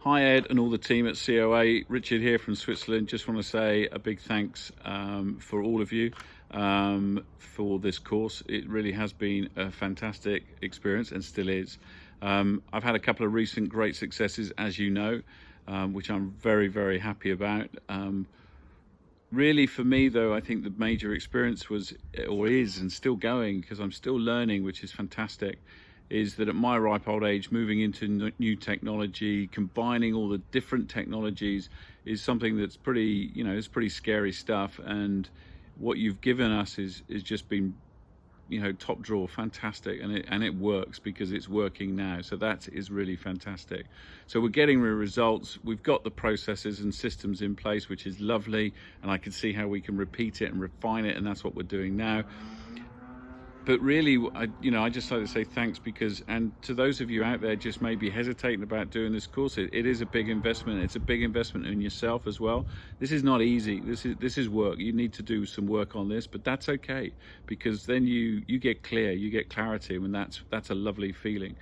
Hi Ed and all the team at COA. Richard here from Switzerland. Just want to say a big thanks for all of you for this course. It really has been a fantastic experience and still is. I've had a couple of recent great successes, as you know, which I'm very, very happy about. Really for me though, I think the major experience was, or is, and still going, because I'm still learning, which is fantastic, is that at my ripe old age, moving into new technology, combining all the different technologies is something that's pretty, it's pretty scary stuff. And what you've given us is just been, top drawer, fantastic, and it works because it's working now. So that is really fantastic. So we're getting the results. We've got the processes and systems in place, which is lovely, and I can see how we can repeat it and refine it, and that's what we're doing now. But really, I just like to say thanks because, and to those of you out there just maybe hesitating about doing this course, it is a big investment. It's a big investment in yourself as well. This is not easy. This is work. You need to do some work on this, but that's okay, because then you get clear, you get clarity, and that's a lovely feeling.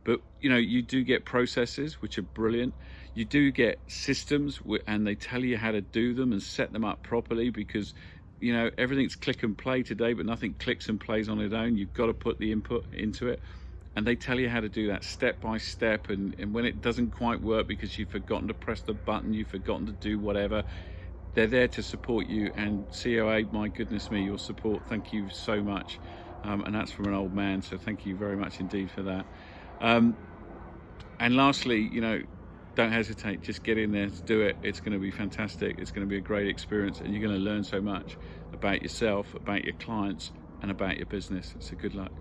But you do get processes which are brilliant. You do get systems, and they tell you how to do them and set them up properly, because everything's click and play today, but nothing clicks and plays on its own. You've got to put the input into it, and they tell you how to do that step by step. And when it doesn't quite work because you've forgotten to press the button, you've forgotten to do whatever, they're there to support you. And COA, my goodness me, your support, thank you so much. And that's from an old man, so thank you very much indeed for that. And lastly, don't hesitate, just get in there, do it. It's going to be fantastic. It's going to be a great experience, and you're going to learn so much about yourself, about your clients, and about your business. So good luck.